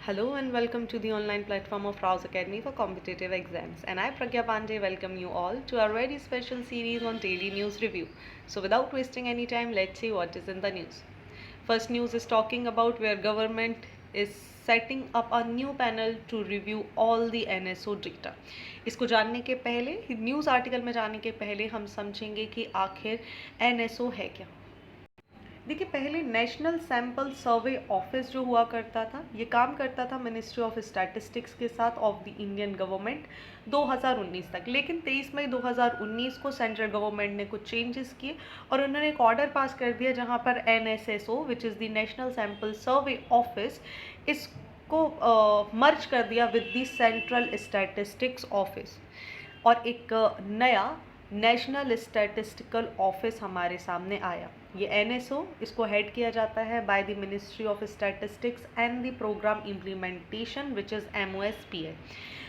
Hello and welcome to the online platform of Rouse Academy for competitive exams. And I, Pragya Pandey, welcome you all to our very special series on daily news review. So, without wasting any time, let's see what is in the news. First news is talking about where government is setting up a new panel to review all the NSO data. इसको जानने के पहले news article में जाने के पहले हम समझेंगे कि आखिर NSO है क्या। देखिए, पहले नेशनल सैंपल सर्वे ऑफिस जो हुआ करता था, ये काम करता था मिनिस्ट्री ऑफ स्टैटिस्टिक्स के साथ ऑफ द इंडियन गवर्नमेंट 2019 तक। लेकिन 23 मई 2019 को सेंट्रल गवर्नमेंट ने कुछ चेंजेस किए और उन्होंने एक ऑर्डर पास कर दिया जहां पर NSSO which is the national sample survey office इसको मर्ज कर दिया with the central statistics office और एक नया नेशनल स्टैटिस्टिकल ऑफिस हमारे सामने आया। ये NSO इसको हेड किया जाता है by the ministry of statistics and the program implementation which is MOSPI।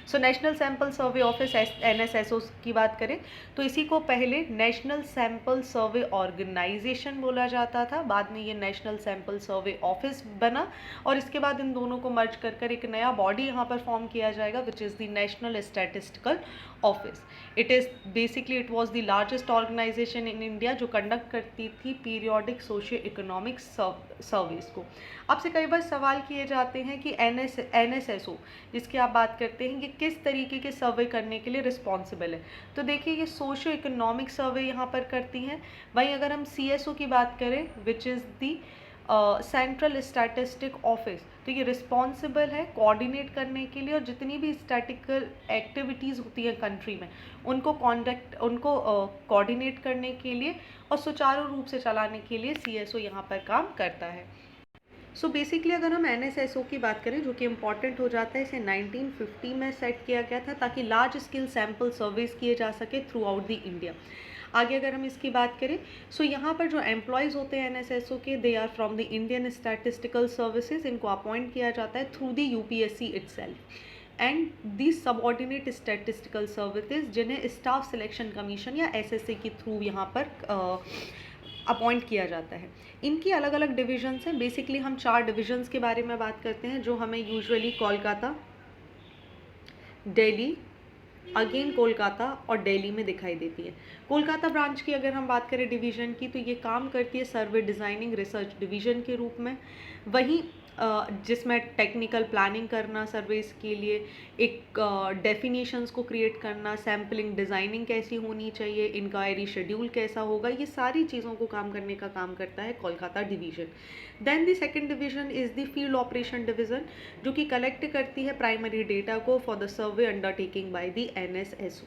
So national sample survey office NSSO की बात करें तो इसी को पहले नेशनल सैंपल सर्वे ऑर्गेनाइजेशन बोला जाता था, बाद में ये नेशनल सैंपल सर्वे ऑफिस बना और इसके बाद इन दोनों को मर्ज कर एक नया बॉडी यहाँ पर फॉर्म किया जाएगा which is the national statistical office. It was the largest organization in India जो कंडक्ट करती थी पीरियोडिक सोशियो इकोनॉमिक सर्वेस को। आपसे कई बार सवाल किए जाते हैं कि NSSO जिसकी आप बात करते हैं ये किस तरीके के सर्वे करने के लिए रिस्पॉन्सिबल है। तो देखिए, ये सोशियो इकोनॉमिक सर्वे यहाँ पर करती हैं। वहीं अगर हम CSO की बात करें which is the central statistic office, तो ये रिस्पॉन्सिबल है कोऑर्डिनेट करने के लिए और जितनी भी स्टैटिकल एक्टिविटीज़ होती हैं कंट्री में उनको कोऑर्डिनेट करने के लिए और सुचारू रूप से चलाने के लिए CSO यहाँ पर काम करता है। सो बेसिकली अगर हम NSSO की बात करें जो कि इम्पॉर्टेंट हो जाता है, इसे 1950 में सेट किया गया था ताकि लार्ज स्केल सैंपल सर्वेस किए जा सके थ्रू आउट द इंडिया। आगे अगर हम इसकी बात करें सो यहाँ पर जो एम्प्लॉयज़ होते हैं NSSO के, they are from the Indian statistical services. इनको अपॉइंट किया जाता है through the UPSC itself and the subordinate statistical services जिन्हें स्टाफ सिलेक्शन कमीशन या SSA के थ्रू यहाँ पर अपॉइंट किया जाता है। इनकी अलग अलग डिविजन्स हैं। बेसिकली हम 4 डिविजन्स के बारे में बात करते हैं जो हमें यूजुअली कोलकाता, दिल्ली, अगेन कोलकाता और दिल्ली में दिखाई देती है। कोलकाता ब्रांच की अगर हम बात करें डिवीज़न की तो ये काम करती है सर्वे डिज़ाइनिंग रिसर्च डिवीज़न के रूप में। वहीं जिसमें टेक्निकल प्लानिंग करना सर्वेस के लिए, एक डेफिनेशंस को क्रिएट करना, सैम्पलिंग डिज़ाइनिंग कैसी होनी चाहिए, इंक्वायरी शेड्यूल कैसा होगा, ये सारी चीज़ों को काम करने का काम करता है Kolkata division. Then the second division is the field operation division जो कि कलेक्ट करती है प्राइमरी डेटा को for the survey undertaking by the NSSO।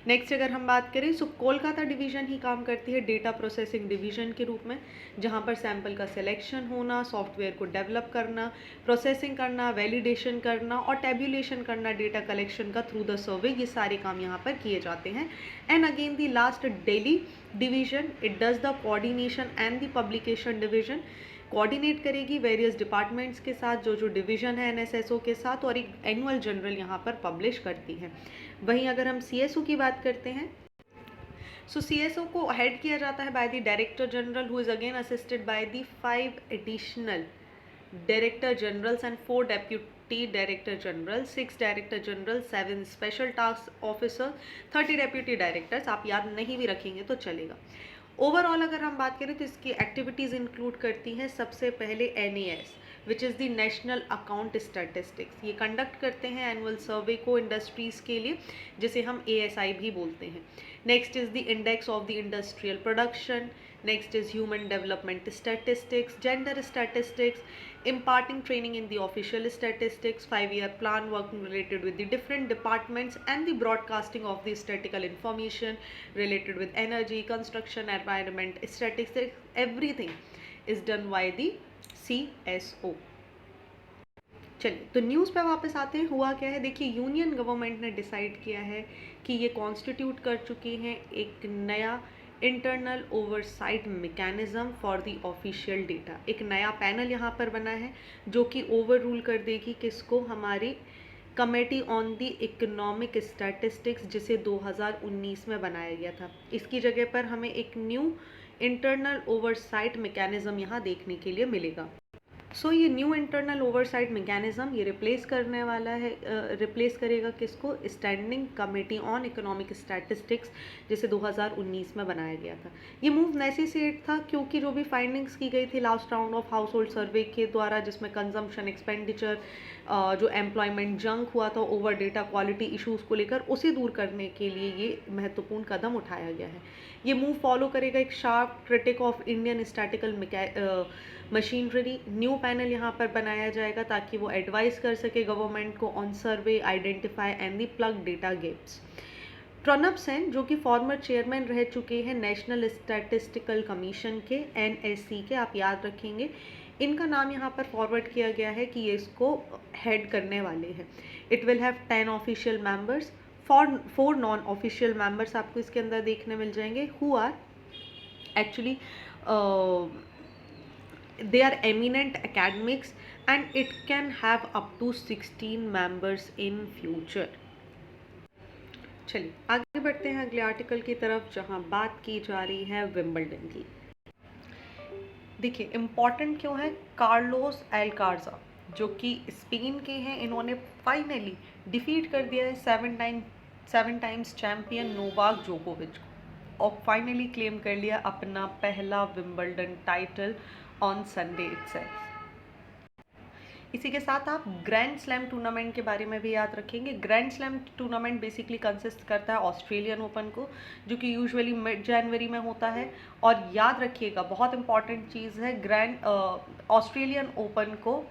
Next अगर हम बात करें सो कोलकाता डिवीज़न ही काम करती है डेटा प्रोसेसिंग डिवीज़न के रूप में, जहां पर सैंपल का सिलेक्शन होना, सॉफ्टवेयर को डेवलप करना, प्रोसेसिंग करना, वैलिडेशन करना और टेबुलेशन करना डेटा कलेक्शन का थ्रू द सर्वे, ये सारे काम यहाँ पर किए जाते हैं। And again the last Delhi division, it does the coordination and the publication division, coordinate करेगी वेरियस डिपार्टमेंट्स के साथ जो डिवीज़न है NSSO के साथ और एक एनुअल जनरल यहाँ पर पब्लिश करती है। वहीं अगर हम CSO की बात करते हैं सो CSO को हेड किया जाता है by the director general who is again assisted by the 5 additional director generals and 4 deputy director general, 6 director general, 7 special task officer, 30 deputy directors. आप याद नहीं भी रखेंगे तो चलेगा। ओवरऑल अगर हम बात करें तो इसकी एक्टिविटीज़ इंक्लूड करती हैं सबसे पहले NAS which is the national account statistics. ये कंडक्ट करते हैं एनुअल सर्वे को इंडस्ट्रीज़ के लिए जिसे हम ASI भी बोलते हैं। Next is the index of the industrial production, next is human development statistics, gender statistics, imparting training in the official statistics, 5-year plan working related with the different departments and the broadcasting of the statistical information related with energy, construction, environment, statistics, everything is done by the CSO। चलिए तो news पे वापस आते हैं। हुआ क्या है, देखिए यूनियन गवर्नमेंट ने डिसाइड किया है कि ये कॉन्स्टिट्यूट कर चुकी हैं एक नया internal oversight mechanism for the official data. एक नया पैनल यहाँ पर बना है जो कि ओवर रूल कर देगी किसको, हमारी committee on the economic statistics जिसे 2019 में बनाया गया था। इसकी जगह पर हमें एक न्यू इंटरनल ओवरसाइट मैकेनिज्म यहाँ देखने के लिए मिलेगा। सो ये न्यू इंटरनल ओवरसाइट मैकेनिज्म ये रिप्लेस करेगा किसको, standing committee on economic statistics, जिसे 2019 में बनाया गया था। ये मूव नेसेसरी था क्योंकि जो भी फाइंडिंग्स की गई थी last round of household survey के द्वारा, जिसमें कंजम्पशन एक्सपेंडिचर, जो एम्प्लॉयमेंट जंक हुआ था ओवर डेटा क्वालिटी इश्यूज को लेकर, उसे दूर करने के लिए ये महत्वपूर्ण कदम उठाया गया है। ये मूव फॉलो करेगा एक sharp critic of Indian statistical machinery. New panel यहाँ पर बनाया जाएगा ताकि वो एडवाइस कर सके गवर्नमेंट को on survey, identify and the plug data gaps. Pranab Sen जो कि फॉर्मर चेयरमैन रह चुके हैं नेशनल स्टैटिस्टिकल कमीशन के, NSC के, आप याद रखेंगे, इनका नाम यहाँ पर फॉरवर्ड किया गया है कि ये इसको हेड करने वाले हैं। It will have 10 official members, 4 non official members आपको इसके अंदर देखने मिल जाएंगे, who are actually they are eminent academics and it can have up to 16 members in future। चलिए आगे बढ़ते हैं अगले आर्टिकल की तरफ, जहां बात की जा रही है विंबलडन की। देखिए इम्पॉर्टेंट क्यों है, कार्लोस एल्कार्जा जो कि स्पेन के हैं, इन्होंने फाइनली डिफीट कर दिया है 7 टाइम्स चैंपियन नोवाक जोकोविच को और फाइनली क्लेम कर लिया अपना पहला Wimbledon title on Sunday itself. इसी के साथ आप ग्रैंड स्लैम टूर्नामेंट के बारे में भी याद रखेंगे। Grand slam tournament basically consist करता है ऑस्ट्रेलियन ओपन को, जो कि यूजुअली मिड जनवरी में होता है। और याद रखिएगा बहुत इंपॉर्टेंट चीज़ है, ऑस्ट्रेलियन ओपन को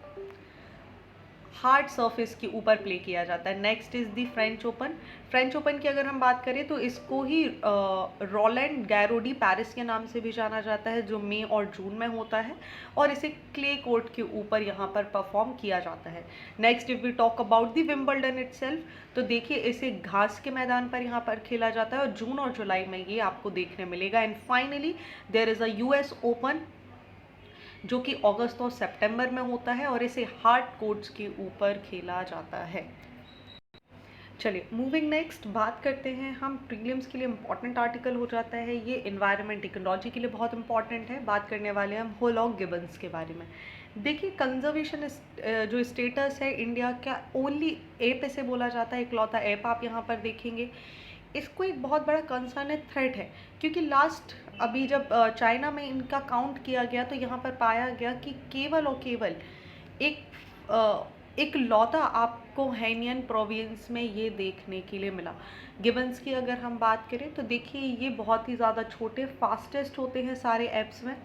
हार्ड सरफेस के ऊपर प्ले किया जाता है। Next is the French open. French open की अगर हम बात करें तो इसको ही रोलैंड गैरोडी पेरिस के नाम से भी जाना जाता है, जो मई और जून में होता है और इसे क्ले कोर्ट के ऊपर यहाँ पर परफॉर्म किया जाता है। Next if we talk about the Wimbledon itself, तो देखिए इसे घास के मैदान पर यहाँ पर खेला जाता है और जून और जुलाई में ये आपको देखने मिलेगा। And finally there is a US open जो कि अगस्त और सितंबर में होता है और इसे हार्ड कोर्ट्स के ऊपर खेला जाता है। चलिए मूविंग नेक्स्ट बात करते हैं हम प्रीलिम्स के लिए इम्पॉर्टेंट आर्टिकल हो जाता है ये एनवायरनमेंट इकोलॉजी के लिए बहुत इंपॉर्टेंट है। बात करने वाले हैं हम होलॉग गिबन्स के बारे में। देखिए कंजर्वेशन जो स्टेटस है इंडिया का ओनली ऐप इसे बोला जाता है, इकलौता ऐप आप यहाँ पर देखेंगे। इसको एक बहुत बड़ा कंसर्न है, थ्रेट है, क्योंकि लास्ट अभी जब चाइना में इनका काउंट किया गया तो यहाँ पर पाया गया कि केवल और केवल एक लौता आपको हैनियन प्रोविंस में ये देखने के लिए मिला। गिबन्स की अगर हम बात करें तो देखिए ये बहुत ही ज़्यादा छोटे फास्टेस्ट होते हैं सारे एप्स में,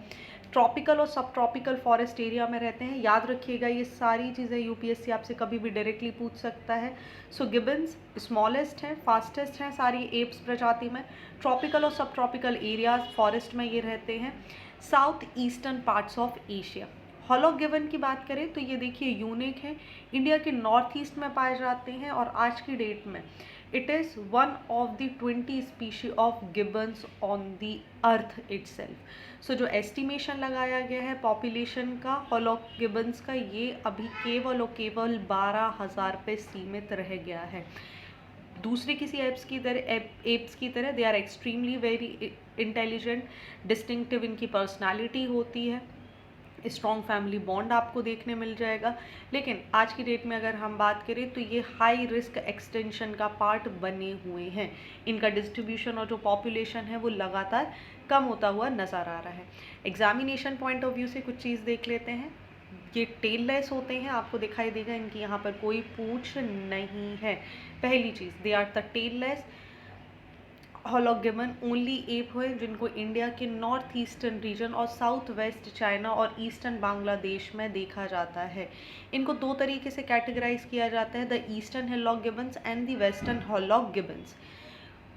ट्रॉपिकल और सब ट्रॉपिकल फॉरेस्ट एरिया में रहते हैं। याद रखिएगा ये सारी चीज़ें यूपीएससी आपसे कभी भी डायरेक्टली पूछ सकता है। सो गिबन्स स्मॉलेस्ट हैं, फास्टेस्ट हैं सारी एप्स प्रजाति में, ट्रॉपिकल और सब ट्रॉपिकल एरियाज फॉरेस्ट में ये रहते हैं, south eastern parts of Asia. Hoolock gibbon की बात करें तो ये देखिए यूनिक है, इंडिया के नॉर्थ ईस्ट में पाए जाते हैं और आज की डेट में it is one of the 20 species of gibbons on the earth itself. So जो एस्टिमेशन लगाया गया है पॉपुलेशन का होलॉग गिबन्स का, ये अभी केवल और केवल 12,000 पे सीमित रह गया है। दूसरे किसी एप्स की तरह they are extremely very intelligent, distinctive इनकी पर्सनालिटी होती है, स्ट्रॉन्ग फैमिली बॉन्ड आपको देखने मिल जाएगा। लेकिन आज की डेट में अगर हम बात करें तो ये हाई रिस्क एक्सटेंशन का पार्ट बने हुए हैं। इनका डिस्ट्रीब्यूशन और जो पॉपुलेशन है वो लगातार कम होता हुआ नज़र आ रहा है। एग्जामिनेशन पॉइंट ऑफ व्यू से कुछ चीज़ देख लेते हैं। ये टेललेस होते हैं, आपको दिखाई देगा इनकी यहाँ पर कोई पूंछ नहीं है। पहली चीज़ they are the tailless. Hoolock gibbon only ape है जिनको इंडिया के नॉर्थ ईस्टर्न रीजन और साउथ वेस्ट चाइना और ईस्टर्न बांग्लादेश में देखा जाता है। इनको दो तरीके से कैटेगराइज किया जाता है, the eastern hoolock gibbons and the western hoolock gibbons.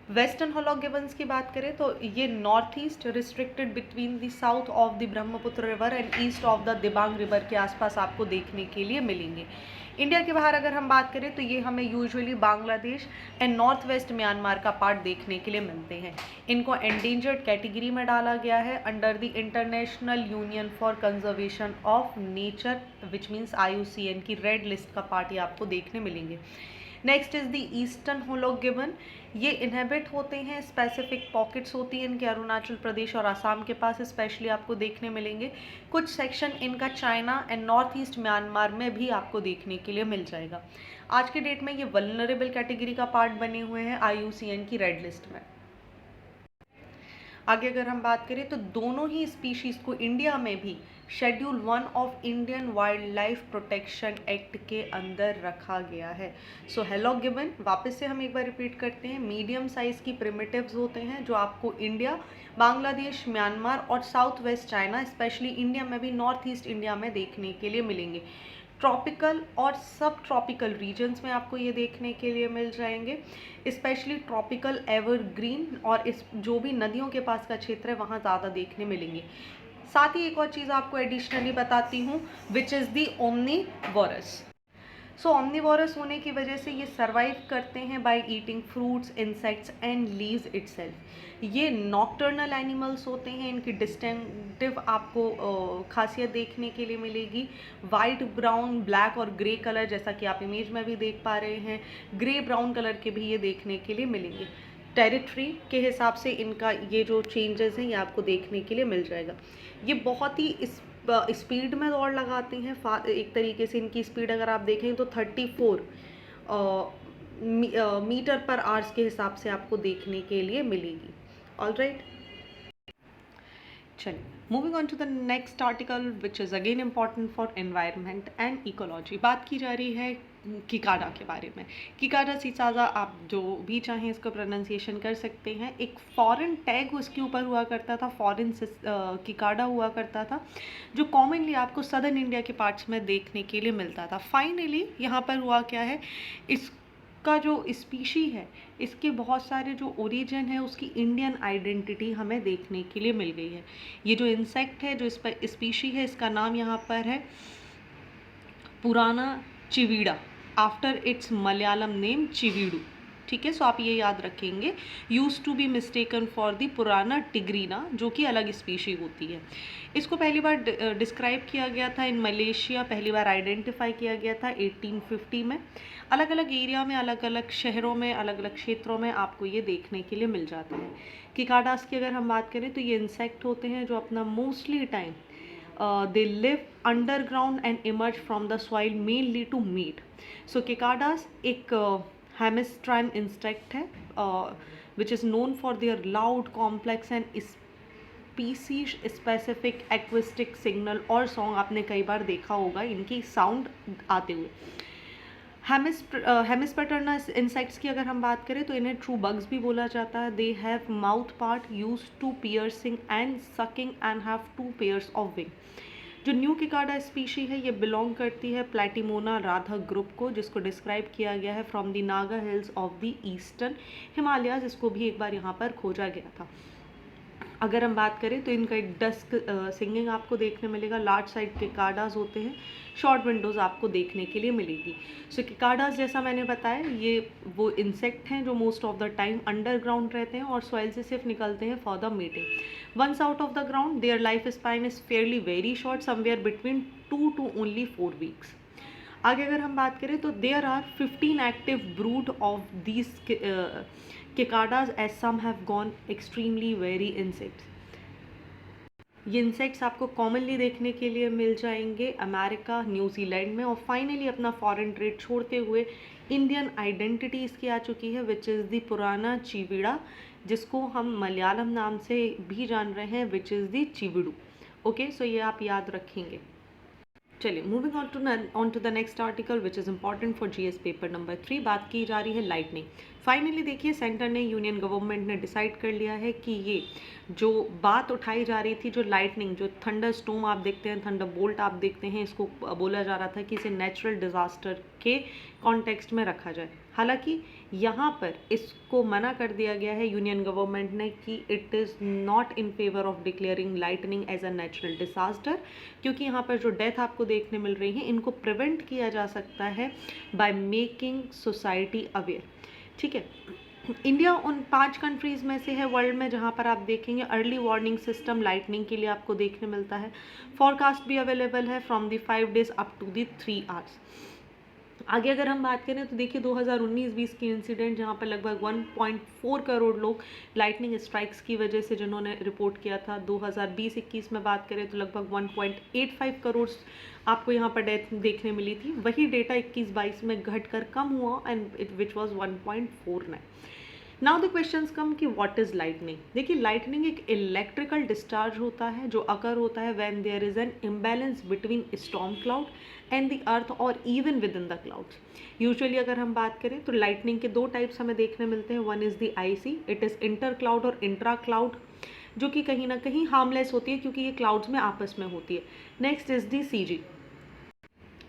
Western hoolock gibbons की बात करें तो ये north east restricted between the south of the Brahmaputra river and east of the Dibang river के आसपास आपको देखने के लिए मिलेंगे। इंडिया के बाहर अगर हम बात करें तो ये हमें usually Bangladesh and north west Myanmar का पार्ट देखने के लिए मिलते हैं। इनको एंडेंजर्ड कैटेगरी में डाला गया है under the International Union for Conservation of Nature which means IUCN की रेड लिस्ट का पार्ट ये आपको देखने मिलेंगे। Next is the eastern hoolock gibbon. ये इनहेबिट होते हैं, स्पेसिफिक पॉकेट्स होती हैं इनके अरुणाचल प्रदेश और आसाम के पास स्पेशली आपको देखने मिलेंगे। कुछ सेक्शन इनका China and north east Myanmar में भी आपको देखने के लिए मिल जाएगा। आज के डेट में ये वल्नरेबल कैटेगरी का पार्ट बने हुए हैं IUCN की रेड लिस्ट में। आगे अगर हम बात करें तो दोनों ही स्पीशीज़ को इंडिया में भी schedule 1 of Indian wild life protection act के अंदर रखा गया है। सो हेलोगिबन, वापस से हम एक बार रिपीट करते हैं, मीडियम साइज़ की प्रिमिटिव्स होते हैं जो आपको इंडिया, बांग्लादेश, म्यांमार और south west China, specially India में भी नॉर्थ ईस्ट इंडिया में देखने के लिए मिलेंगे। ट्रॉपिकल और सब ट्रॉपिकल रीजन्स में आपको ये देखने के लिए मिल जाएंगे, स्पेशली ट्रॉपिकल एवरग्रीन और इस जो भी नदियों के पास का क्षेत्र है वहाँ ज़्यादा देखने मिलेंगे। साथ ही एक और चीज़ आपको एडिशनली बताती हूँ, which is the omnivorous. So omnivorous होने की वजह से ये सर्वाइव करते हैं by eating fruits, insects and leaves itself. ये नॉक्टर्नल एनिमल्स होते हैं, इनकी डिस्टिंक्टिव आपको खासियत देखने के लिए मिलेगी। वाइट, ब्राउन, ब्लैक और ग्रे कलर, जैसा कि आप इमेज में भी देख पा रहे हैं, ग्रे ब्राउन कलर के भी ये देखने के लिए मिलेंगे। टेरिटरी के हिसाब से इनका ये जो चेंजेस हैं ये आपको देखने के लिए मिल जाएगा। ये बहुत ही स्पीड में दौड़ लगाते हैं। एक तरीके से इनकी स्पीड अगर आप देखें तो 34 मीटर पर आवर्स के हिसाब से आपको देखने के लिए मिलेगी। ऑलराइट, चलिए moving on to the next article which is again important for environment and ecology. बात की जा रही है किकाडा के बारे में। किकाडा सीसाजा, आप जो भी चाहें इसको प्रोनाउंसिएशन कर सकते हैं। एक फॉरेन टैग उसके ऊपर हुआ करता था, फॉरेन किकाडा हुआ करता था, जो कॉमनली आपको सदर्न इंडिया के पार्ट्स में देखने के लिए मिलता था। फाइनली यहाँ पर हुआ क्या है, इसका जो स्पीशी है, इसके बहुत सारे जो ओरिजिन है उसकी इंडियन आइडेंटिटी हमें देखने के लिए मिल गई है। ये जो इंसेक्ट है, जो इस पर स्पीशी है, इसका नाम यहाँ पर है पुराना चिवीडा, आफ्टर इट्स मलयालम नेम चिवीडू। ठीक है, सो आप ये याद रखेंगे। Use to be mistaken for the पुराना टिग्रीना, जो कि अलग स्पीशी होती है। इसको पहली बार डिस्क्राइब किया गया था इन मलेशिया, पहली बार आइडेंटिफाई किया गया था 1850 में। अलग अलग एरिया में, अलग अलग शहरों में, अलग अलग क्षेत्रों में आपको ये देखने के लिए मिल जाता है। किकाडास की अगर हम बात करें तो ये इंसेक्ट होते हैं जो अपना mostly time they live underground and emerge from the soil mainly to meat. So cicadas एक hemistrine insect है which is known for their loud, complex and species specific acoustic signal और song आपने कई बार देखा होगा इनकी साउंड आते हुए। हेमिस्पेटर्ना इंसेक्ट्स की अगर हम बात करें तो इन्हें ट्रू बग्स भी बोला जाता है। They have mouth part use to piercing and sucking and have 2 pairs of wing. जो न्यू किकाडा स्पीशी है ये बिलोंग करती है प्लेटिमोना राधा ग्रुप को, जिसको डिस्क्राइब किया गया है from the Naga hills of the eastern Himalayas. इसको भी एक बार यहाँ पर खोजा गया था। अगर हम बात करें तो इनका एक डस्क सिंगिंग आपको देखने मिलेगा। लार्ज साइड किकाडास होते हैं, शॉर्ट विंडोज़ आपको देखने के लिए मिलेगी। सो किकाडास जैसा मैंने बताया, ये वो इंसेक्ट हैं जो most of the time underground रहते हैं और सॉइल से सिर्फ निकलते हैं for the meeting. Once out of the ground their life span is fairly very short, somewhere between 2 to only 4 weeks। आगे अगर हम बात करें तो there are 15 active brood of these cicadas as some have gone extremely very insects। ये insects आपको commonly देखने के लिए मिल जाएंगे अमेरिका, न्यूजीलैंड में। और फाइनली अपना फॉरेन ट्रेड छोड़ते हुए इंडियन आइडेंटिटी इसकी आ चुकी है विच इज़ दी पुराना चिवीडा, जिसको हम मलयालम नाम से भी जान रहे हैं विच इज़ दी चिवीडू। ओके, सो ये आप याद रखेंगे। चलिए moving on to the next article which is important for GS paper number 3। बात की जा रही है लाइटनिंग। फाइनली देखिए, सेंटर ने, यूनियन गवर्नमेंट ने डिसाइड कर लिया है कि ये जो बात उठाई जा रही थी, जो लाइटनिंग, जो थंडर स्टॉर्म आप देखते हैं, थंडर बोल्ट आप देखते हैं, इसको बोला जा रहा था कि इसे नेचुरल डिज़ास्टर के कॉन्टेक्स्ट में रखा जाए। हालांकि यहाँ पर इसको मना कर दिया गया है यूनियन गवर्नमेंट ने कि it is not in favour of declaring lightning as a natural disaster, क्योंकि यहाँ पर जो डेथ आपको देखने मिल रही है इनको प्रिवेंट किया जा सकता है बाय मेकिंग सोसाइटी अवेयर। ठीक है, इंडिया उन 5 कंट्रीज़ में से है वर्ल्ड में जहाँ पर आप देखेंगे अर्ली वार्निंग सिस्टम लाइटनिंग के लिए आपको देखने मिलता है। फॉरकास्ट भी अवेलेबल है from the 5 days up to the 3 hours। आगे अगर हम बात करें तो देखिए 2019-20 की इंसिडेंट जहाँ पर लगभग 1.4 करोड़ लोग लाइटनिंग स्ट्राइक्स की वजह से जिन्होंने रिपोर्ट किया था। 2020-21 में बात करें तो लगभग 1.85 करोड़ आपको यहाँ पर डेथ देखने मिली थी। वही डेटा 21-22 में घटकर कम हुआ and it which was 1.49। Now the questions come कि व्हाट इज लाइटनिंग। देखिए लाइटनिंग एक इलेक्ट्रिकल डिस्चार्ज होता है जो अकर होता है when there is an imbalance between storm cloud and the earth और even within the clouds. Usually अगर हम बात करें तो लाइटनिंग के दो टाइप्स हमें देखने मिलते हैं। One is the IC, it is inter cloud और इंट्रा क्लाउड, जो कि कहीं ना कहीं हार्मलेस होती है क्योंकि ये क्लाउड्स में आपस में होती है। Next is the CG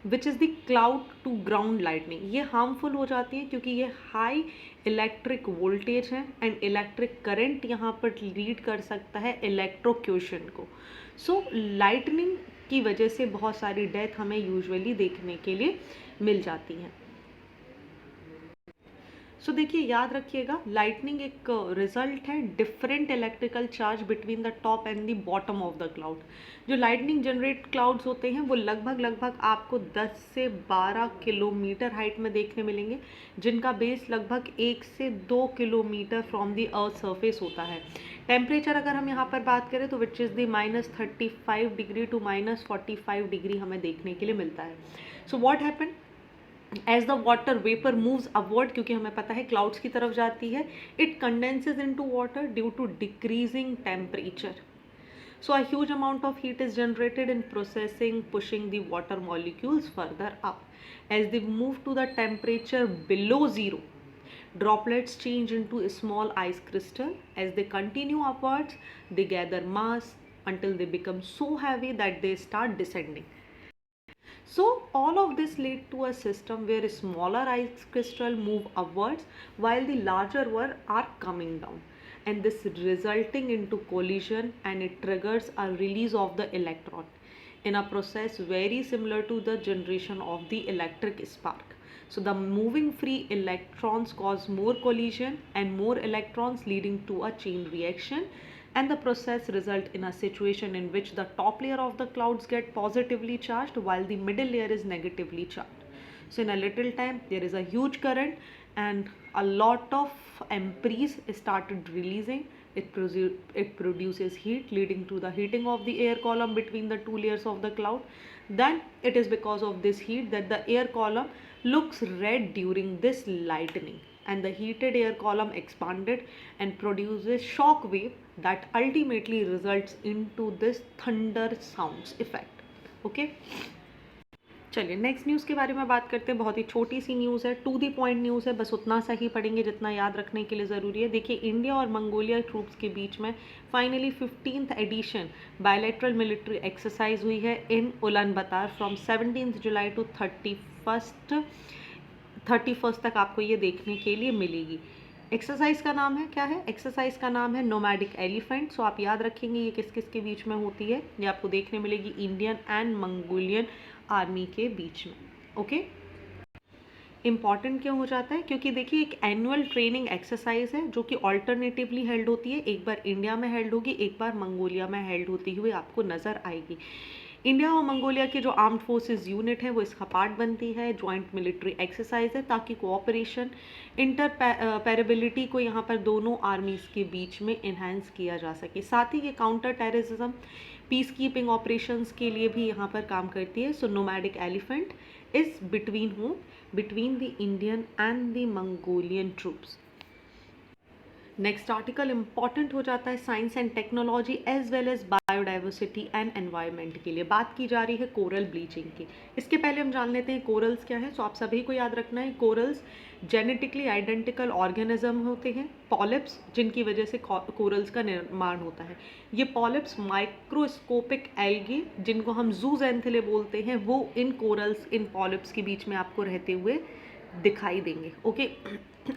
which is the cloud to ground lightning. ये हार्मफुल हो जाती है क्योंकि ये हाई इलेक्ट्रिक वोल्टेज है एंड इलेक्ट्रिक करंट यहाँ पर लीड कर सकता है इलेक्ट्रोक्यूशन को। सो लाइटनिंग की वजह से बहुत सारी डेथ हमें यूजुअली देखने के लिए मिल जाती हैं। सो देखिए याद रखिएगा लाइटनिंग एक रिजल्ट है different electrical charge between the top and the bottom of the cloud. जो लाइटनिंग जनरेट क्लाउड्स होते हैं वो लगभग आपको 10 से 12 किलोमीटर हाइट में देखने मिलेंगे, जिनका बेस लगभग 1 से 2 kilometre from the earth surface होता है। टेम्परेचर अगर हम यहाँ पर बात करें तो which is the -35 degree to -45 degree हमें देखने के लिए मिलता है। So what happen as the water vapour moves upward, क्योंकि हमें पता है क्लाउड्स की तरफ जाती है, it condenses into water due to decreasing temperature. So a huge amount of heat is generated in processing, pushing the water molecules further up. As they move to the temperature below zero, droplets change into a small ice crystal. As they continue upwards, they gather mass until they become so heavy that they start descending. So all of this lead to a system where smaller ice crystal move upwards while the larger one are coming down, and this resulting into collision, and it triggers a release of the electron in a process very similar to the generation of the electric spark. So the moving free electrons cause more collision and more electrons leading to a chain reaction, and the process result in a situation in which the top layer of the clouds get positively charged while the middle layer is negatively charged. So in a little time there is a huge current and a lot of amperes started releasing. It produces heat leading to the heating of the air column between the two layers of the cloud. Then it is because of this heat that the air column looks red during this lightning, and the heated air column expanded and produces shock wave that ultimately results into this thunder sounds effect. Okay, चलिए next news के बारे में बात करते हैं। बहुत ही छोटी सी news है, टू दी पॉइंट न्यूज़ है, बस उतना सा ही पढ़ेंगे जितना याद रखने के लिए ज़रूरी है। देखिए इंडिया और मंगोलिया ट्रूप्स के बीच में finally 15th edition bilateral military exercise हुई है इन Ulaanbaatar from 17 July to 31st तक आपको ये देखने के लिए मिलेगी। एक्सरसाइज का नाम है क्या है? एक्सरसाइज का नाम है नोमैडिक एलिफेंट। सो आप याद रखेंगे ये किस किस के बीच में होती है। ये आपको देखने मिलेगी इंडियन एंड मंगोलियन आर्मी के बीच में। ओके, इम्पॉर्टेंट क्यों हो जाता है? क्योंकि देखिए एक एनुअल ट्रेनिंग एक्सरसाइज है जो कि ऑल्टरनेटिवली हेल्ड होती है। एक बार इंडिया में हेल्ड होगी, एक बार मंगोलिया में हेल्ड होती हुई आपको नज़र आएगी। इंडिया और मंगोलिया के जो आर्म्ड फोर्सेस यूनिट है वो इसका पार्ट बनती है। जॉइंट मिलिट्री एक्सरसाइज है ताकि कोऑपरेशन, इंटरपेरेबिलिटी को यहाँ पर दोनों आर्मीज़ के बीच में इन्हांस किया जा सके। साथ ही ये counter terrorism, peacekeeping operations के लिए भी यहाँ पर काम करती है। So nomadic elephant is between the Indian and the Mongolian troops. Next article important हो जाता है science and technology as well as biodiversity and environment के लिए। बात की जा रही है कोरल ब्लीचिंग की। इसके पहले हम जान लेते हैं कोरल्स क्या है। सो आप सभी को याद रखना है कोरल्स जेनेटिकली आइडेंटिकल ऑर्गेनिज्म होते हैं, पॉलिप्स, जिनकी वजह से कोरल्स का निर्माण होता है। ये पॉलिप्स माइक्रोस्कोपिक एल्गी, जिनको हम जूजेंथिले बोलते हैं, वो इन कोरल्स, इन पॉलिप्स के बीच में आपको रहते हुए दिखाई देंगे। ओके,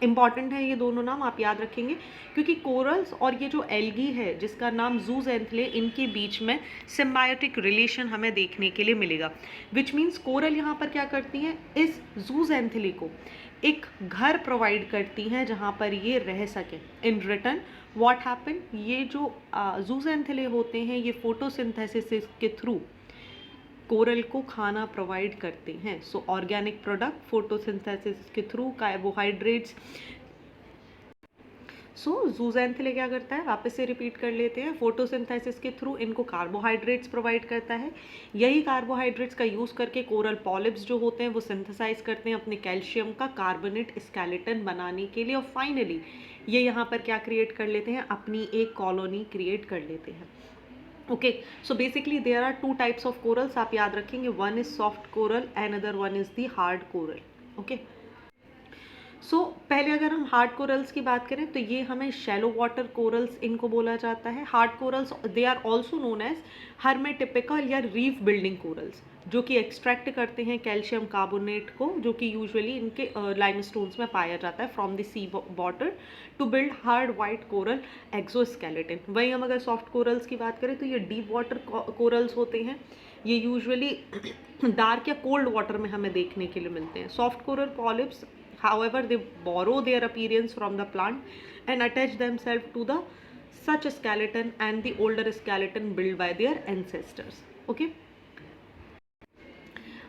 इंपॉर्टेंट है ये दोनों नाम, आप याद रखेंगे क्योंकि कोरल्स और ये जो एल्गी है जिसका नाम जूजेंथिले, इनके बीच में सिम्बायोटिक रिलेशन हमें देखने के लिए मिलेगा। विच मीन्स कोरल यहाँ पर क्या करती हैं, इस जूजेंथिले को एक घर प्रोवाइड करती हैं जहाँ पर ये रह सके। इन रिटर्न व्हाट हैपन, ये जो जूजेंथिले होते हैं ये फोटोसिंथेसिस के थ्रू कोरल को खाना प्रोवाइड करते हैं। सो ऑर्गेनिक प्रोडक्ट फोटोसिंथेसिस के थ्रू कार्बोहाइड्रेट्स। सो जूजेंथिले क्या करता है, वापस से रिपीट कर लेते हैं, फोटोसिंथेसिस के थ्रू इनको कार्बोहाइड्रेट्स प्रोवाइड करता है। यही कार्बोहाइड्रेट्स का यूज़ करके कोरल पॉलिप्स जो होते हैं वो सिंथेसाइज करते हैं अपने कैल्शियम का कार्बोनेट स्केलेटन बनाने के लिए, और फाइनली ये यहाँ पर क्या क्रिएट कर लेते हैं, अपनी एक कॉलोनी क्रिएट कर लेते हैं। Okay, so basically there are two types of corals, आप याद रखेंगे, one is soft coral and other one is the hard coral. Okay, so पहले अगर हम हार्ड कोरल्स की बात करें तो ये हमें शैलो वाटर कोरल्स इनको बोला जाता है। Hard corals they are also known as hermatypic या रीफ बिल्डिंग कोरल्स, जो कि एक्सट्रैक्ट करते हैं कैल्शियम कार्बोनेट को, जो कि यूजुअली इनके लाइमस्टोन्स में पाया जाता है from the sea water to build hard white coral exoskeleton. वहीं हम अगर सॉफ्ट कोरल्स की बात करें तो ये डीप वाटर कोरल्स होते हैं, ये यूजुअली डार्क या कोल्ड वाटर में हमें देखने के लिए मिलते हैं। Soft coral polyps however they borrow their appearance from the plant and attach themselves to the such a skeleton and the older skeleton built by their ancestors. Okay,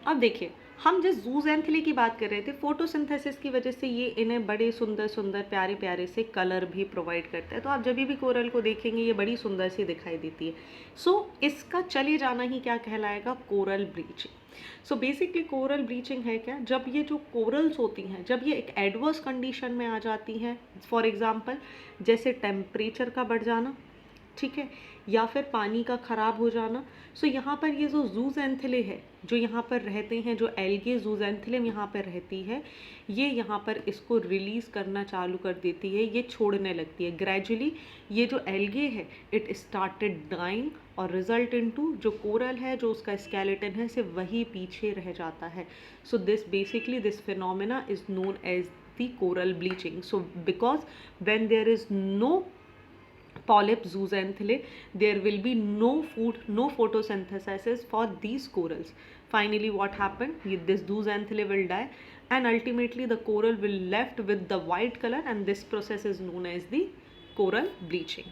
अब देखिए, हम जिस जूजेंथिली की बात कर रहे थे, फोटोसिंथेसिस की वजह से ये इन्हें बड़े सुंदर सुंदर प्यारे प्यारे से कलर भी प्रोवाइड करता है। तो आप जब भी कोरल को देखेंगे ये बड़ी सुंदर सी दिखाई देती है। सो इसका चले जाना ही क्या कहलाएगा, coral bleaching. So basically coral bleaching है क्या, जब ये जो कोरल्स होती हैं जब ये एक एडवर्स कंडीशन में आ जाती हैं, फॉर एग्जांपल जैसे टेम्परेचर का बढ़ जाना, ठीक है, या फिर पानी का ख़राब हो जाना। सो यहाँ पर ये जो जूजेंथिले है जो यहाँ पर रहते हैं, जो एल्गे जूजेंथिलम यहाँ पर रहती है, ये यहाँ पर इसको रिलीज़ करना चालू कर देती है, ये छोड़ने लगती है ग्रेजुअली। ये जो एल्गे है इट स्टार्टेड डाइंग और रिजल्ट इनटू जो कोरल है, जो उसका स्केलेटन है, सिर्फ वही पीछे रह जाता है। So this basically this phenomena is known as the coral bleaching. So because when there is no polyp zooxanthellae, there will be no food, no photosynthesis for these corals. Finally what happened, this zooxanthellae will die and ultimately the coral will left with the white color, and this process is known as the coral bleaching.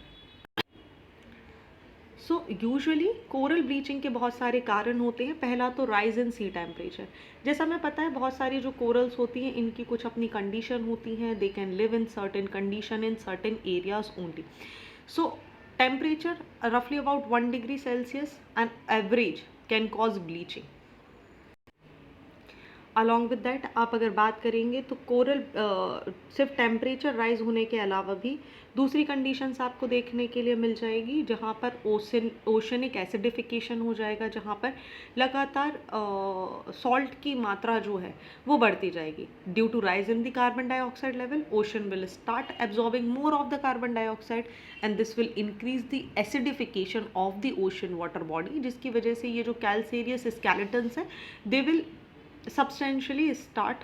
So usually coral bleaching के बहुत सारे कारण होते हैं। पहला तो rise in C temperature. जैसा हमें पता है बहुत सारी जो कोरल्स होती हैं इनकी कुछ अपनी कंडीशन होती हैं, they can live in certain condition in certain areas only. So temperature roughly about 1 degree Celsius and average can cause bleaching. Along with that आप अगर बात करेंगे तो कोरल सिर्फ टेम्परेचर राइज होने के अलावा भी दूसरी कंडीशंस आपको देखने के लिए मिल जाएगी, जहाँ पर ओशनिक एसिडिफिकेशन हो जाएगा, जहाँ पर लगातार सॉल्ट की मात्रा जो है वो बढ़ती जाएगी। Due to rise in the carbon dioxide level, ocean will start absorbing more of the carbon dioxide and this will increase the acidification of the ocean water body, जिसकी वजह से ये जो कैल्सेरियस स्केलेटन्स हैं they will substantially start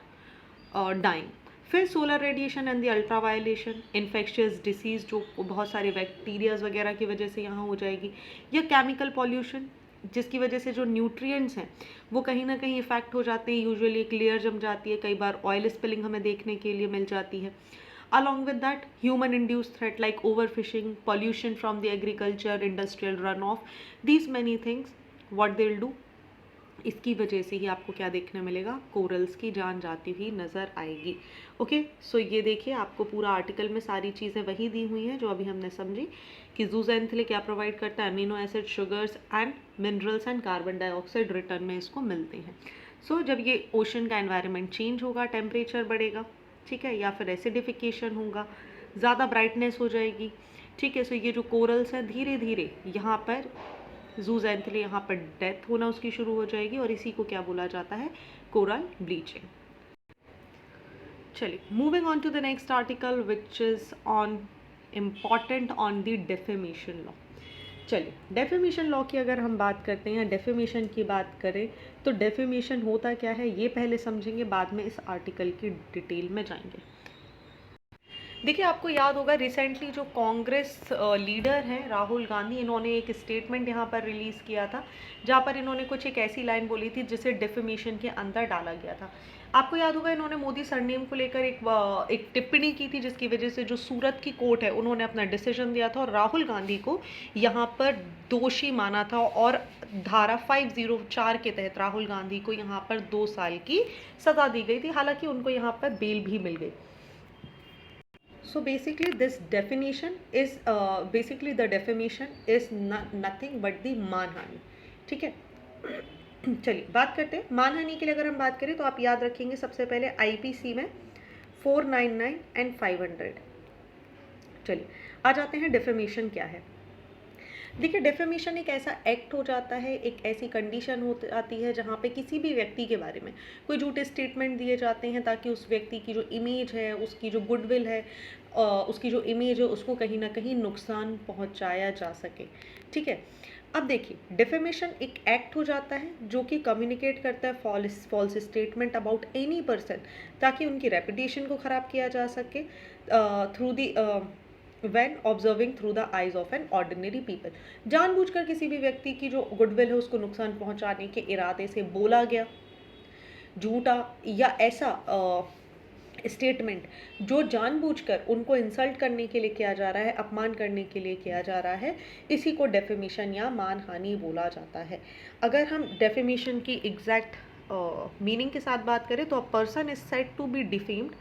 dying. फिर solar radiation and the ultraviolet, infectious disease जो बहुत सारे बैक्टीरियाज वगैरह की वजह से यहाँ हो जाएगी, या केमिकल पॉल्यूशन जिसकी वजह से जो न्यूट्रिएंट्स हैं वो कहीं ना कहीं इफेक्ट हो जाते हैं। यूजुअली एक लेयर जम जाती है, कई बार ऑयल स्पिलिंग हमें देखने के लिए मिल जाती है। Along with that human induced threat like over fishing, pollution from the agriculture, industrial run of, these many things what they will do, इसकी वजह से ही आपको क्या देखने मिलेगा, कोरल्स की जान जाती हुई नज़र आएगी। ओके, सो ये देखिए आपको पूरा आर्टिकल में सारी चीज़ें वही दी हुई हैं जो अभी हमने समझी कि जूजेंथिले क्या प्रोवाइड करता है, amino acid, sugars and minerals and carbon dioxide return में इसको मिलते हैं। सो जब ये ओशन का एनवायरनमेंट चेंज होगा, टेम्परेचर बढ़ेगा, ठीक है, या फिर एसिडिफिकेशन होगा, ज़्यादा ब्राइटनेस हो जाएगी, ठीक है, सो ये जो कोरल्स हैं धीरे धीरे यहाँ पर जूजेंथिले यहाँ पर डेथ होना उसकी शुरू हो जाएगी, और इसी को क्या बोला जाता है, कोरल ब्लीचिंग। चलिए moving on to the next article which is on important on the defamation law. चलिए डेफेमेशन लॉ की अगर हम बात करते हैं, डेफेमेशन की बात करें तो डेफेमेशन होता क्या है ये पहले समझेंगे, बाद में इस आर्टिकल की डिटेल में जाएंगे। देखिए आपको याद होगा रिसेंटली जो कांग्रेस लीडर हैं राहुल गांधी, इन्होंने एक स्टेटमेंट यहाँ पर रिलीज़ किया था जहाँ पर इन्होंने कुछ एक ऐसी लाइन बोली थी जिसे डेफेमेशन के अंदर डाला गया था। आपको याद होगा इन्होंने मोदी सरनेम को लेकर एक टिप्पणी की थी जिसकी वजह से जो सूरत की कोर्ट है उन्होंने अपना डिसीजन दिया था और राहुल गांधी को यहाँ पर दोषी माना था और धारा 504 के तहत राहुल गांधी को यहाँ पर 2 साल की सज़ा दी गई थी, हालांकि उनको यहाँ पर बेल भी मिल गई। So basically this definition is basically the defamation is nothing but the मानहानि। ठीक है, चलिए बात करते हैं मानहानि के लिए। अगर हम बात करें तो आप याद रखेंगे सबसे पहले आईपीसी में 499 एंड 500। चलिए आ जाते हैं डेफेमेशन क्या है। देखिए डेफेमेशन एक ऐसा एक्ट हो जाता है, एक ऐसी कंडीशन हो जाती है जहाँ पे किसी भी व्यक्ति के बारे में कोई झूठे स्टेटमेंट दिए जाते हैं ताकि उस व्यक्ति की जो इमेज है, उसकी जो गुडविल है, उसकी जो इमेज है, उसको कहीं ना कहीं नुकसान पहुँचाया जा सके। ठीक है, अब देखिए डेफेमेशन एक एक्ट हो जाता है जो कि कम्युनिकेट करता है false statement about any person ताकि उनकी रेपुटेशन को ख़राब किया जा सके through the when observing through the eyes of an ordinary people। जानबूझकर किसी भी व्यक्ति की जो गुडविल है उसको नुकसान पहुंचाने के इरादे से बोला गया झूठा या ऐसा स्टेटमेंट जो जानबूझकर उनको इंसल्ट करने के लिए किया जा रहा है, अपमान करने के लिए किया जा रहा है, इसी को डेफेमेशन या मानहानि बोला जाता है। अगर हम डेफेमेशन की एग्जैक्ट मीनिंग के साथ बात करें तो a person is said to be defamed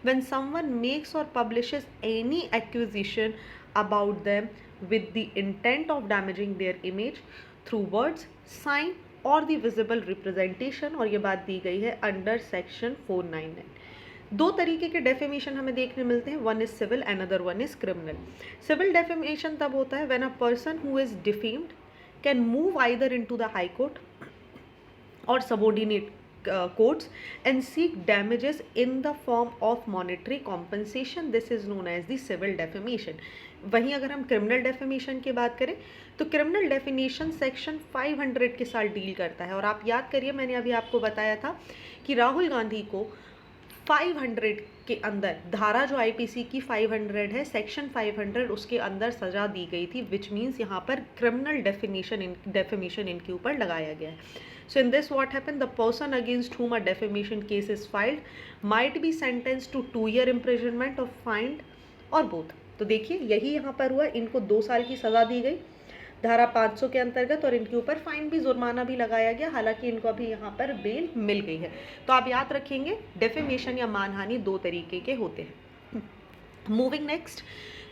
when someone makes or publishes any accusation about them with the intent of damaging their image through words, sign or the visible representation। और ये बात दी गई है अंडर सेक्शन 499। दो तरीके के defamation हमें देखने मिलते हैं, one is civil, another one is criminal. Civil defamation तब होता है when a person who is defamed can move either into the high court or subordinate courts and seek damages in the form of monetary compensation। This is known as the civil defamation। वहीं अगर हम criminal defamation की बात करें तो criminal definition section 500 के साथ deal करता है। और आप याद करिए मैंने अभी आपको बताया था कि राहुल गांधी को 500 के अंदर धारा जो आईपीसी की 500 है, सेक्शन 500 उसके अंदर सजा दी गई थी, विच मीन्स यहाँ पर क्रिमिनल डेफेमेशन इनके ऊपर लगाया गया है। So in this what happened, the person against whom a defamation case is filed might be sentenced to 2 year imprisonment or fined or both। तो देखिए यही यहाँ पर हुआ, इनको 2 साल की सज़ा दी गई धारा 500 के अंतर्गत और इनके ऊपर फाइन भी, जुर्माना भी लगाया गया, हालांकि इनको अभी यहाँ पर बेल मिल गई है। तो आप याद रखेंगे डेफेमेशन या मानहानि 2 तरीके के होते हैं। मूविंग नेक्स्ट,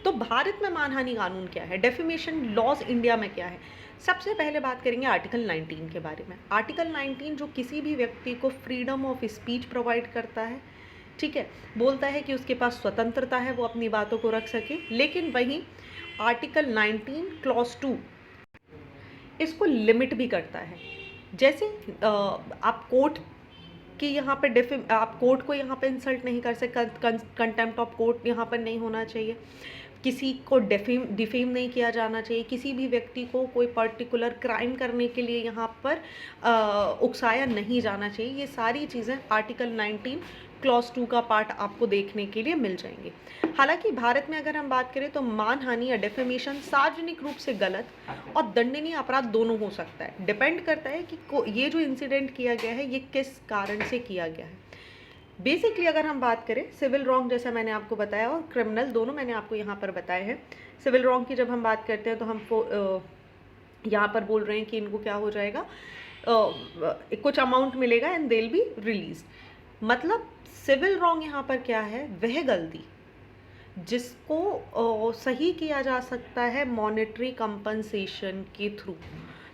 तो भारत में मानहानि कानून क्या है, डेफेमेशन लॉज इंडिया में क्या है। सबसे पहले बात करेंगे आर्टिकल 19 के बारे में। आर्टिकल 19 जो किसी भी व्यक्ति को फ्रीडम ऑफ स्पीच प्रोवाइड करता है, ठीक है, बोलता है कि उसके पास स्वतंत्रता है वो अपनी बातों को रख सके। लेकिन वहीं आर्टिकल 19 क्लॉज 2 इसको लिमिट भी करता है। जैसे आप कोर्ट कि यहाँ पे आप कोर्ट को यहाँ पे इंसल्ट नहीं कर सकते, कंटेम्प्ट ऑफ कोर्ट यहाँ पर नहीं होना चाहिए, किसी को डिफेम नहीं किया जाना चाहिए, किसी भी व्यक्ति को कोई पर्टिकुलर क्राइम करने के लिए यहाँ पर उकसाया नहीं जाना चाहिए। ये सारी चीज़ें आर्टिकल 19 क्लॉज 2 का पार्ट आपको देखने के लिए मिल जाएंगे। हालांकि भारत में अगर हम बात करें तो मानहानि या डेफेमेशन सार्वजनिक रूप से गलत और दंडनीय अपराध दोनों हो सकता है। डिपेंड करता है कि ये जो इंसिडेंट किया गया है ये किस कारण से किया गया है। बेसिकली अगर हम बात करें सिविल रॉन्ग, जैसा मैंने आपको बताया, और क्रिमिनल दोनों मैंने आपको यहाँ पर बताए हैं। सिविल रॉन्ग की जब हम बात करते हैं तो हम यहाँ पर बोल रहे हैं कि इनको क्या हो जाएगा, कुछ अमाउंट मिलेगा and they will be release. मतलब सिविल रॉन्ग यहाँ पर क्या है, वह गलती जिसको सही किया जा सकता है मॉनेटरी कंपनसेशन के थ्रू,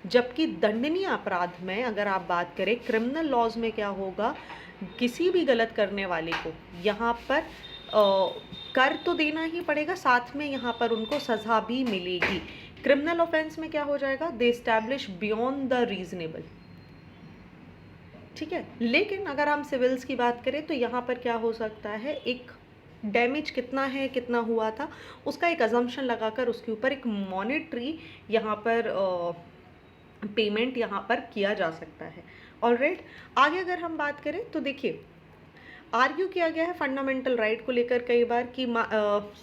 जबकि दंडनीय अपराध में अगर आप बात करें क्रिमिनल लॉज में क्या होगा, किसी भी गलत करने वाले को यहाँ पर कर तो देना ही पड़ेगा, साथ में यहाँ पर उनको सज़ा भी मिलेगी। क्रिमिनल ऑफेंस में क्या हो जाएगा, दे एस्टैब्लिश बियॉन्ड द रीजनेबल, ठीक है। लेकिन अगर हम सिविल्स की बात करें तो यहाँ पर क्या हो सकता है, एक डैमेज कितना है, कितना हुआ था, उसका एक अजम्पशन लगाकर उसके ऊपर एक मॉनेटरी यहाँ पर पेमेंट यहाँ पर किया जा सकता है। ऑलराइट, आगे अगर हम बात करें तो देखिए आर्ग्यू किया गया है फंडामेंटल राइट को लेकर कई बार कि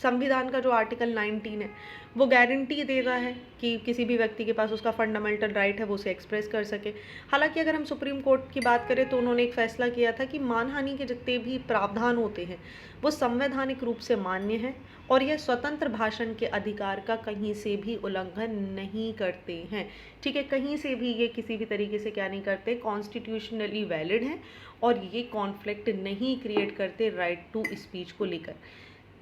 संविधान का जो आर्टिकल 19 है वो गारंटी देता है कि किसी भी व्यक्ति के पास उसका फंडामेंटल राइट है वो उसे एक्सप्रेस कर सके। हालांकि अगर हम सुप्रीम कोर्ट की बात करें तो उन्होंने एक फैसला किया था कि मानहानि के जितने भी प्रावधान होते हैं वो संवैधानिक रूप से मान्य है और यह स्वतंत्र भाषण के अधिकार का कहीं से भी उल्लंघन नहीं करते हैं। ठीक है, कहीं से भी ये किसी भी तरीके से क्या नहीं करते, कॉन्स्टिट्यूशनली वैलिड हैं और ये कॉन्फ्लिक्ट नहीं क्रिएट करते राइट टू स्पीच को लेकर।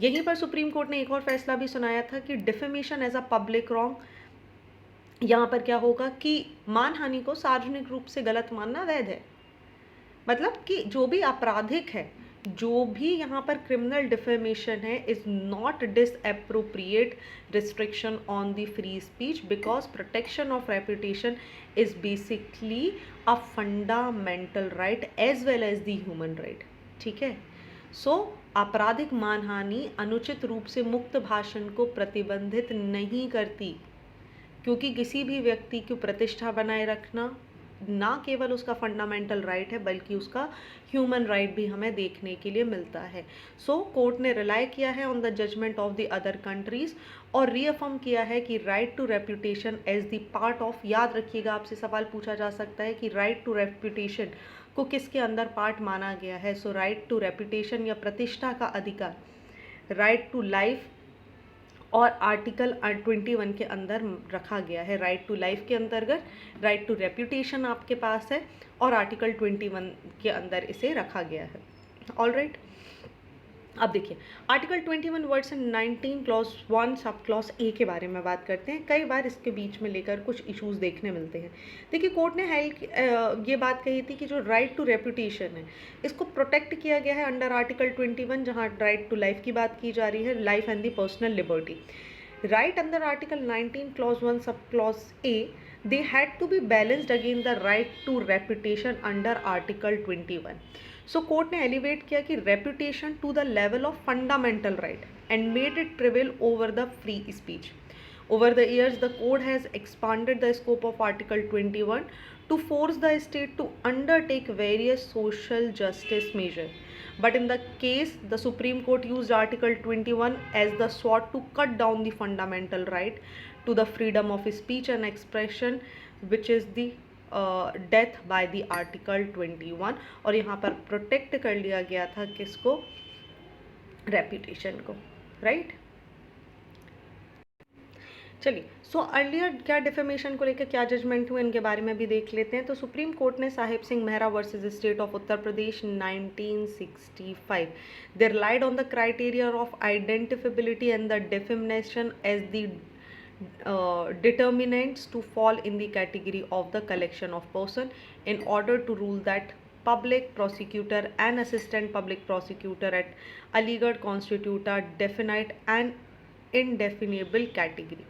यहीं पर सुप्रीम कोर्ट ने एक और फैसला भी सुनाया था कि defamation as a public wrong, यहाँ पर क्या होगा कि मानहानि को सार्वजनिक रूप से गलत मानना वैध है। मतलब कि जो भी आपराधिक है, जो भी यहाँ पर क्रिमिनल डिफेमेशन है, is not disproportionate restriction on the free speech because protection of reputation is basically a fundamental right as well as the human right. ठीक है, सो आपराधिक मानहानि अनुचित रूप से मुक्त भाषण को प्रतिबंधित नहीं करती, क्योंकि किसी भी व्यक्ति की प्रतिष्ठा बनाए रखना ना केवल उसका फंडामेंटल राइट है बल्कि उसका ह्यूमन राइट भी हमें देखने के लिए मिलता है। सो कोर्ट ने रिलाई किया है on the judgement of the other countries और रीअफर्म किया है कि right to reputation as the part of, याद रखिएगा आपसे सवाल पूछा जा सकता है कि राइट टू रेपुटेशन को किसके अंदर पार्ट माना गया है। सो राइट टू रेपुटेशन या प्रतिष्ठा का अधिकार राइट टू लाइफ और आर्टिकल 21 के अंदर रखा गया है। राइट टू लाइफ के अंतर्गत राइट टू रेपुटेशन आपके पास है और आर्टिकल 21 के अंदर इसे रखा गया है। ऑल राइट, अब देखिए article 21 words 19 clause 1 sub clause A के बारे में बात करते हैं। कई बार इसके बीच में लेकर कुछ इश्यूज देखने मिलते हैं। देखिए कोर्ट ने ये बात कही थी कि जो राइट टू रेपुटेशन है इसको प्रोटेक्ट किया गया है अंडर आर्टिकल 21, जहाँ राइट टू लाइफ की बात की जा रही है, life and the personal liberty. Right under article 19 clause 1 sub clause A they had to be balanced against the right to reputation under article 21. So court ने elevate किया कि reputation to the level of fundamental right and made it prevail over the free speech. Over the years, the code has expanded the scope of Article 21 to force the state to undertake various social justice measures. But in the case, the Supreme Court used Article 21 as the sword to cut down the fundamental right to the freedom of speech and expression, which is the death by the Article 21. और यहाँ पर protect कर लिया गया था किसको, reputation को, right. चलिए, सो अर्लियर क्या डिफेमेशन को लेकर क्या जजमेंट हुए इनके बारे में भी देख लेते हैं। तो सुप्रीम कोर्ट ने Sahib Singh Mehra versus state of Uttar Pradesh 1965 they relied on the criteria of identifiability and the defamation as the determinants to fall in the category of the collection of person in order to rule that public prosecutor and assistant public prosecutor at Aligarh constitute a definite and indefinable category.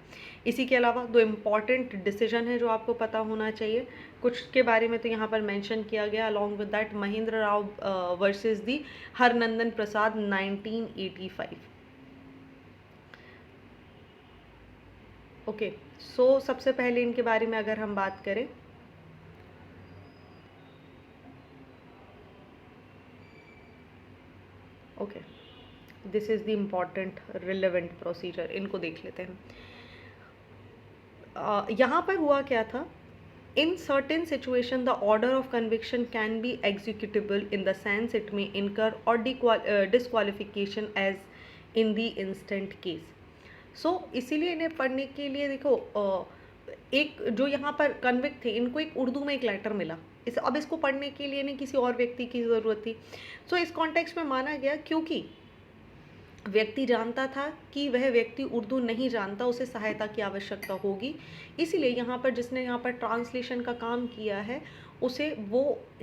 इसी के अलावा दो important decision है जो आपको पता होना चाहिए, कुछ के बारे में तो यहाँ पर मेंशन किया गया along with that Mahendra Rao versus the Harnandan Prasad 1985. Okay, so सबसे पहले इनके बारे में अगर हम बात करें, okay, this is the important relevant procedure, इनको देख लेते हैं। यहाँ पर हुआ क्या था, in certain situation the order of conviction can be executable in the sense it may incur और disqualification as in the instant case. So इसीलिए इन्हें पढ़ने के लिए देखो, एक जो यहाँ पर कन्विक्ट थे इनको एक उर्दू में एक लेटर मिला, अब इसको पढ़ने के लिए नहीं किसी और व्यक्ति की ज़रूरत थी. सो इस कॉन्टेक्स्ट में माना गया क्योंकि व्यक्ति जानता था कि वह व्यक्ति उर्दू नहीं जानता, उसे सहायता की आवश्यकता होगी, इसीलिए यहाँ पर जिसने यहाँ पर ट्रांसलेशन का काम किया है उसे वो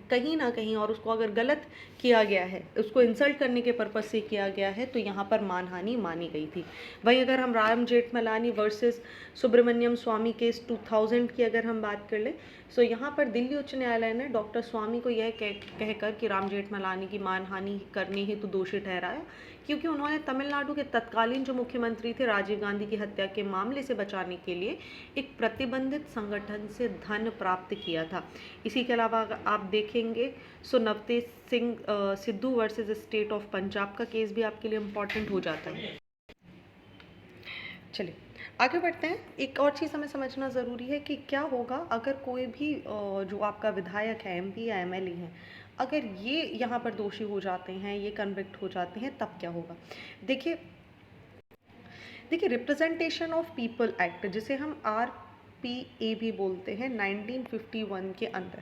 कहीं ना कहीं, और उसको अगर गलत किया गया है, उसको इंसल्ट करने के पर्पज़ से किया गया है, तो यहाँ पर मानहानि मानी गई थी. वहीं अगर हम राम जेठमलानी वर्सेस सुब्रमण्यम स्वामी केस 2000 की अगर हम बात कर लें, सो यहाँ पर दिल्ली उच्च न्यायालय ने डॉक्टर स्वामी को यह कहकर कि राम जेठमलानी की मानहानि करने हेतु दोषी ठहराया, क्योंकि उन्होंने तमिलनाडु के तत्कालीन जो मुख्यमंत्री थे राजीव गांधी की हत्या के मामले से बचाने के लिए एक प्रतिबंधित संगठन से धन प्राप्त किया था। इसी के अलावा आप देखेंगे so Navtej Singh Sidhu versus state of Punjab का केस भी आपके लिए इम्पॉर्टेंट हो जाता है। चलिए आगे बढ़ते हैं। एक और चीज़ हमें समझना ज़रूरी है कि क्या होगा अगर कोई भी जो आपका विधायक है, एमपी या एमएलए हैं, अगर ये यहाँ पर दोषी हो जाते हैं, ये कन्विक्ट हो जाते हैं, तब क्या होगा। देखिए रिप्रेजेंटेशन ऑफ पीपल एक्ट, जिसे हम RPA भी बोलते हैं, 1951 के अंदर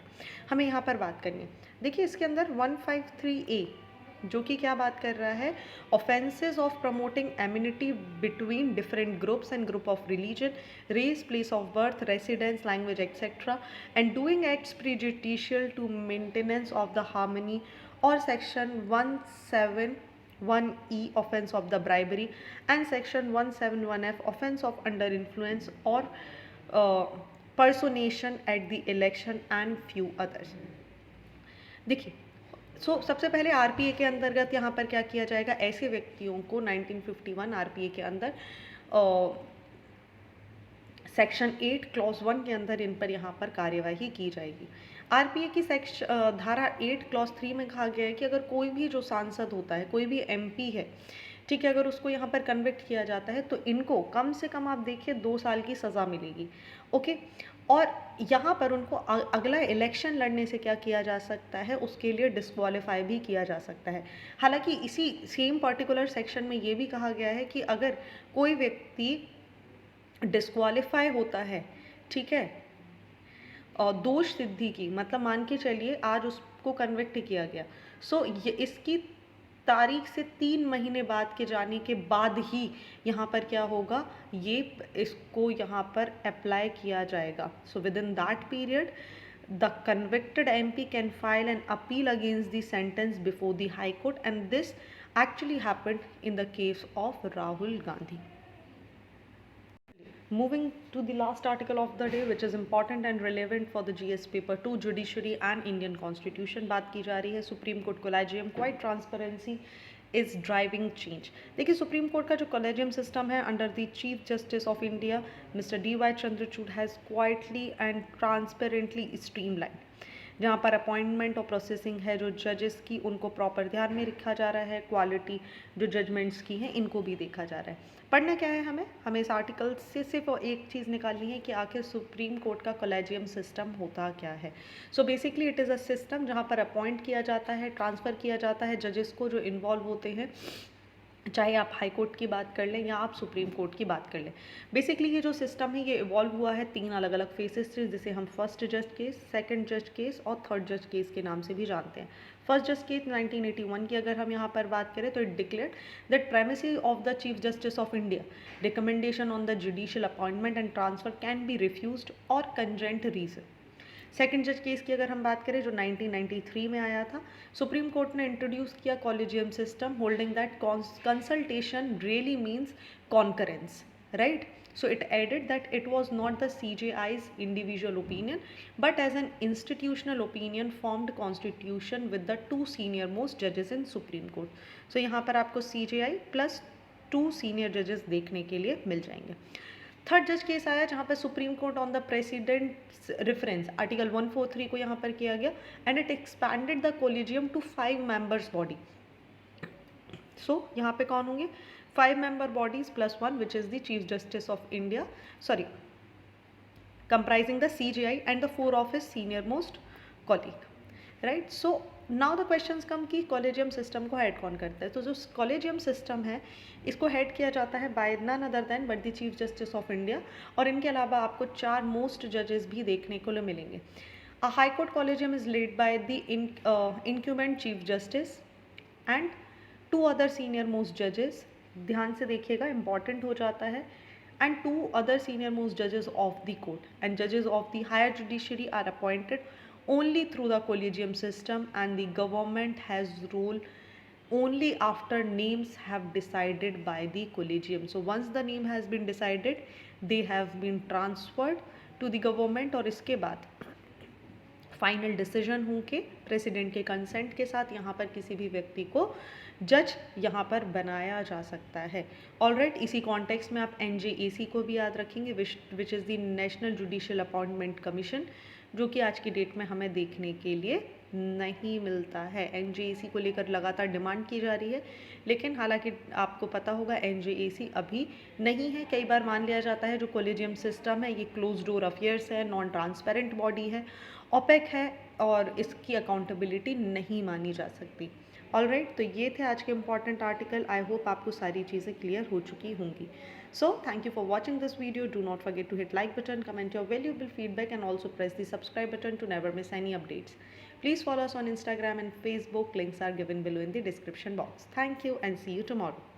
हमें यहाँ पर बात करनी है। देखिए इसके अंदर 153A जो कि क्या बात कर रहा है, offences of promoting enmity between different groups and group of religion, race, place of birth, residence, language etcetera, and doing acts prejudicial to maintenance of the harmony, और section 171E offense of the bribery, and section 171F offense of under influence or personation at the election and few others। देखिए सबसे पहले RPA के अंतर्गत यहाँ पर क्या किया जाएगा, ऐसे व्यक्तियों को 1951 आरपीए के अंदर सेक्शन 8 क्लॉज 1 के अंदर इन पर यहाँ पर कार्यवाही की जाएगी। आरपीए की धारा 8 क्लॉज 3 में कहा गया है कि अगर कोई भी जो सांसद होता है, कोई भी एमपी है, ठीक है, अगर उसको यहाँ पर कन्विक्ट किया जाता है तो इनको कम से कम आप देखिए 2 साल की सज़ा मिलेगी। ओके, और यहाँ पर उनको अगला इलेक्शन लड़ने से क्या किया जा सकता है, उसके लिए डिस्क्वालीफाई भी किया जा सकता है। हालांकि इसी सेम पर्टिकुलर सेक्शन में ये भी कहा गया है कि अगर कोई व्यक्ति डिस्क्वालीफाई होता है, ठीक है, और दोष सिद्धि की, मतलब मान के चलिए आज उसको कन्विक्ट किया गया, सो ये इसकी तारीख से 3 महीने बाद के जाने के बाद ही यहाँ पर क्या होगा, ये इसको यहाँ पर अप्लाई किया जाएगा। So with in that period the convicted MP can file an appeal against the sentence before the high court, and this actually happened in the case of Rahul Gandhi. Moving to the last article of the day, which is important and relevant for the GS paper 2, Judiciary and Indian Constitution, बात की जा रही है supreme court collegium, quite transparency is driving change. देखिए supreme court का जो collegium system है under the chief justice of India mister DY Chandrachud has quietly and transparently streamline, जहाँ पर अपॉइंटमेंट और प्रोसेसिंग है जो जजेस की, उनको प्रॉपर ध्यान में रखा जा रहा है, क्वालिटी जो जजमेंट्स की हैं इनको भी देखा जा रहा है। पढ़ना क्या है हमें इस आर्टिकल से सिर्फ एक चीज़ निकालनी है कि आखिर सुप्रीम कोर्ट का कोलेजियम सिस्टम होता क्या है। So basically it is a system जहाँ पर अपॉइंट किया जाता है, ट्रांसफ़र किया जाता है जजेस को जो इन्वॉल्व होते हैं, चाहे आप हाई कोर्ट की बात कर लें या आप सुप्रीम कोर्ट की बात कर लें। बेसिकली ये जो सिस्टम है ये इवॉल्व हुआ है 3 अलग अलग फेसेस से, जिसे हम फर्स्ट जज केस, सेकंड जज केस और थर्ड जज केस के नाम से भी जानते हैं। फर्स्ट जज केस 1981 की अगर हम यहाँ पर बात करें तो it declared that primacy of the chief justice of India recommendation on the judicial appointment and transfer can be refused और कंजेंट रीजन। सेकंड जज केस की अगर हम बात करें जो 1993 में आया था, सुप्रीम कोर्ट ने इंट्रोड्यूस किया collegium system holding that consultation really means concurrence, right. So it added that it was not the CJI's individual opinion but as an institutional opinion formed constitution with the 2 senior most judges in Supreme Court. So यहाँ पर आपको CJI plus 2 senior judges देखने के लिए मिल जाएंगे। Third जज case आया जहाँ पर Supreme Court on the president reference article 143 को यहाँ पर किया गया and it expanded the collegium to 5 members body. So यहाँ पे कौन होंगे, 5 member bodies plus 1 which is the chief justice of India, sorry, comprising the CJI and the 4 of his senior most colleague, right। So now the questions come कि collegium system को head कौन करता है। तो जो कॉलेजियम सिस्टम है इसको head किया जाता है by none other than but the chief justice of India, और इनके अलावा आपको 4 मोस्ट जजेस भी देखने को मिलेंगे। A high court collegium is led by the इनक्यूमेंट chief justice and 2 other senior most जजेस, ध्यान से देखिएगा इंपॉर्टेंट हो जाता है, एंड 2 अदर सीनियर मोस्ट जजेस ऑफ द कोर्ट एंड जजेस of the higher judiciary are appointed only through the collegium system and the government has rule only after names have decided by the collegium. So once the name has been decided they have been transferred to the government और इसके बाद final decision हो के president के consent के साथ यहाँ पर किसी भी व्यक्ति को जज यहाँ पर बनाया जा सकता है। ऑलराइट, इसी कॉन्टेक्स्ट में आप NJAC को भी याद रखेंगे, विच is the national judicial appointment commission, जो कि आज की डेट में हमें देखने के लिए नहीं मिलता है। NJAC को लेकर लगातार डिमांड की जा रही है, लेकिन हालांकि आपको पता होगा NJAC अभी नहीं है। कई बार मान लिया जाता है जो कोलेजियम सिस्टम है ये क्लोज डोर अफेयर्स है, नॉन ट्रांसपेरेंट बॉडी है, ओपेक है और इसकी अकाउंटेबिलिटी नहीं मानी जा सकती। ऑलराइट, तो ये थे आज के इंपॉर्टेंट आर्टिकल। आई होप आपको सारी चीज़ें क्लियर हो चुकी होंगी। So thank you for watching this video. Do not forget to hit like button, comment your valuable feedback and also press the subscribe button to never miss any updates. Please follow us on Instagram and Facebook. Links are given below in the description box. Thank you and see you tomorrow.